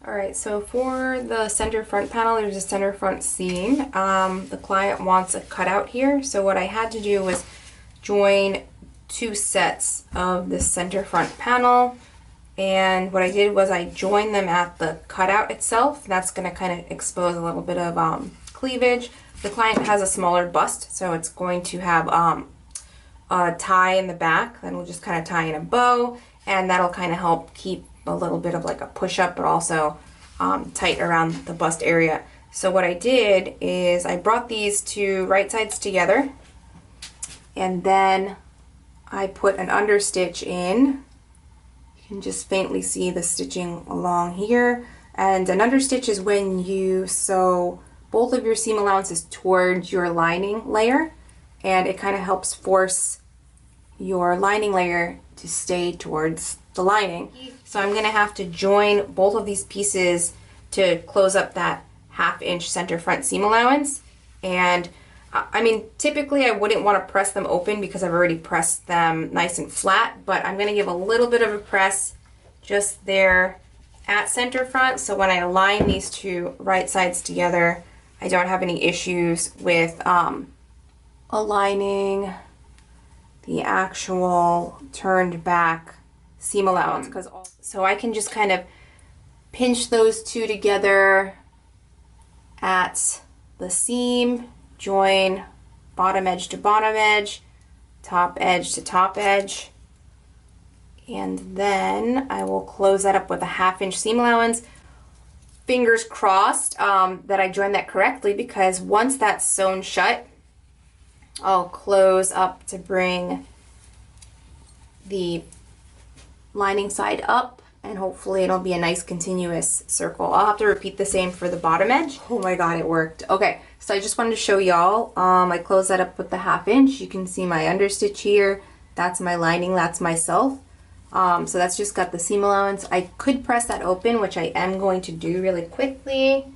Alright, so for the center front panel, there's a center front seam. The client wants a cutout here, so what I had to do was join two sets of the center front panel, and what I did was I joined them at the cutout itself. That's going to kind of expose a little bit of cleavage. The client has a smaller bust, so it's going to have a tie in the back. Then we'll just kind of tie in a bow, and that'll kind of help keep a little bit of like a push-up, but also tight around the bust area. So what I did is I brought these two right sides together, and then I put an understitch in. You can just faintly see the stitching along here. And an understitch is when you sew both of your seam allowances towards your lining layer, and it kind of helps force your lining layer to stay towards the lining. So I'm going to have to join both of these pieces to close up that 1/2 inch center front seam allowance. And I mean, typically I wouldn't want to press them open because I've already pressed them nice and flat, but I'm going to give a little bit of a press just there at center front, so when I align these two right sides together, I don't have any issues with aligning the actual turned back seam allowance. So I can just kind of pinch those two together at the seam, join bottom edge to bottom edge, top edge to top edge, and then I will close that up with a 1/2 inch seam allowance. Fingers crossed that I joined that correctly, because once that's sewn shut, I'll close up to bring the lining side up, and hopefully it'll be a nice continuous circle. I'll have to repeat the same for the bottom edge. Oh my god, it worked. Okay, so I just wanted to show y'all. I closed that up with the 1/2 inch. You can see my understitch here. That's my lining, that's myself. So that's just got the seam allowance. I could press that open, which I am going to do really quickly.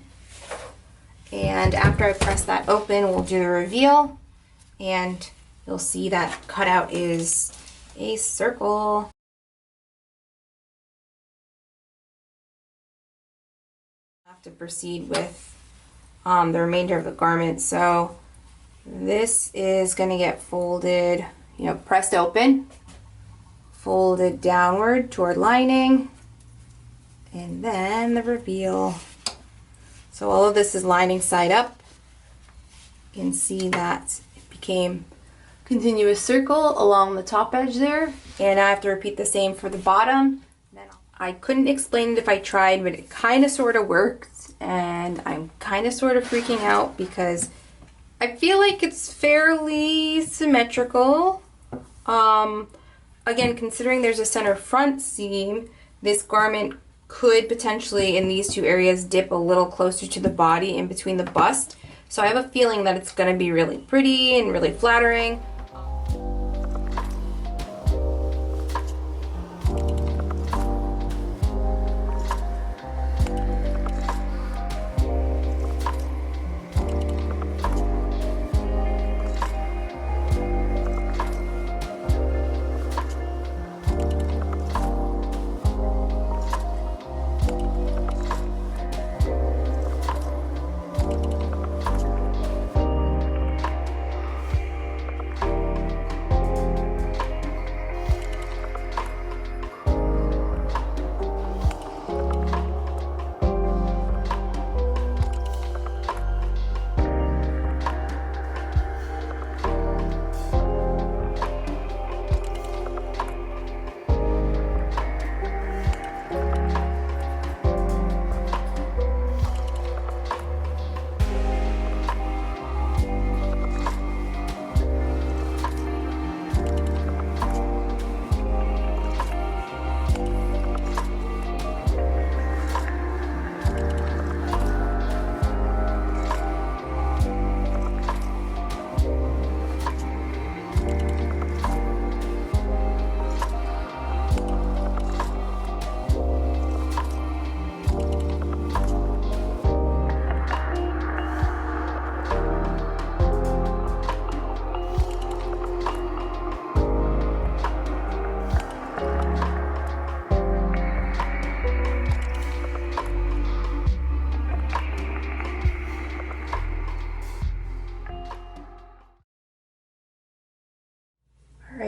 And after I press that open, we'll do the reveal, and you'll see that cutout is a circle. I have to proceed with the remainder of the garment. So this is going to get folded, you know, pressed open, folded downward toward lining, and then the reveal. So all of this is lining side up. You can see that it became a continuous circle along the top edge there, and I have to repeat the same for the bottom. I couldn't explain it if I tried, but it kind of sort of worked, and I'm kind of sort of freaking out because I feel like it's fairly symmetrical. Again, considering there's a center front seam, this garment could potentially, in these two areas, dip a little closer to the body in between the bust. So I have a feeling that it's going to be really pretty and really flattering.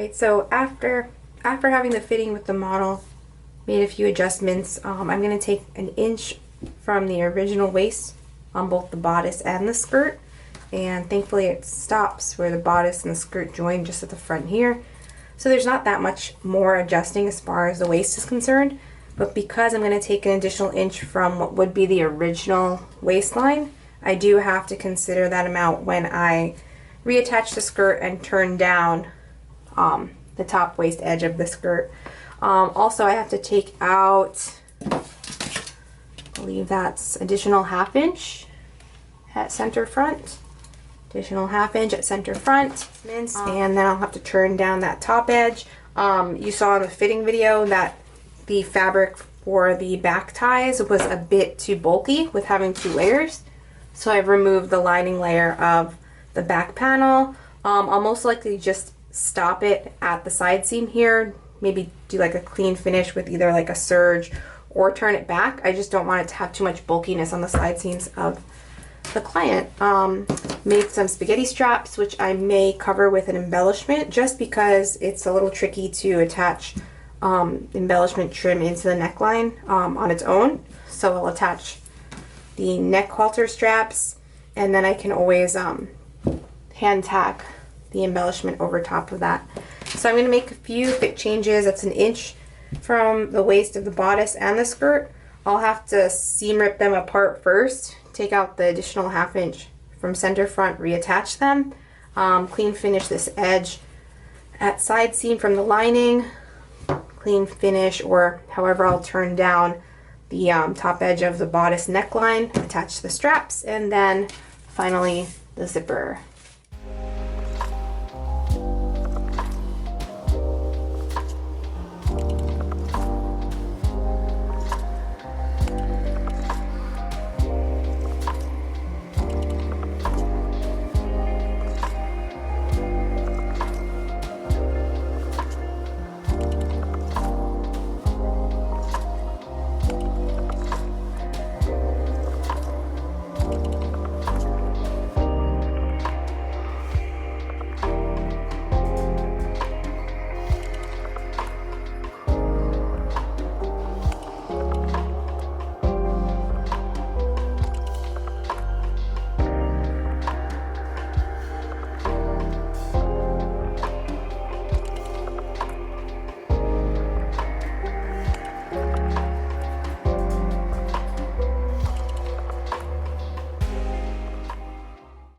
Alright, so after having the fitting with the model, made a few adjustments, I'm going to take an inch from the original waist on both the bodice and the skirt, and thankfully it stops where the bodice and the skirt join, just at the front here. So there's not that much more adjusting as far as the waist is concerned, but because I'm going to take an additional inch from what would be the original waistline, I do have to consider that amount when I reattach the skirt and turn down the top waist edge of the skirt. Also, I have to take out, I believe that's additional 1/2 inch at center front. Additional 1/2 inch at center front. And then I'll have to turn down that top edge. You saw in the fitting video that the fabric for the back ties was a bit too bulky with having 2 layers. So I've removed the lining layer of the back panel. I'll most likely just stop it at the side seam here, maybe do like a clean finish with either like a serge or turn it back. I just don't want it to have too much bulkiness on the side seams of the client. Made some spaghetti straps, which I may cover with an embellishment just because it's a little tricky to attach embellishment trim into the neckline on its own. So I'll attach the neck halter straps, and then I can always hand tack the embellishment over top of that. So I'm going to make a few fit changes. That's an inch from the waist of the bodice and the skirt. I'll have to seam rip them apart first, take out the additional 1/2 inch from center front, reattach them, clean finish this edge at side seam from the lining, clean finish, or however I'll turn down the top edge of the bodice neckline, attach the straps, and then finally the zipper.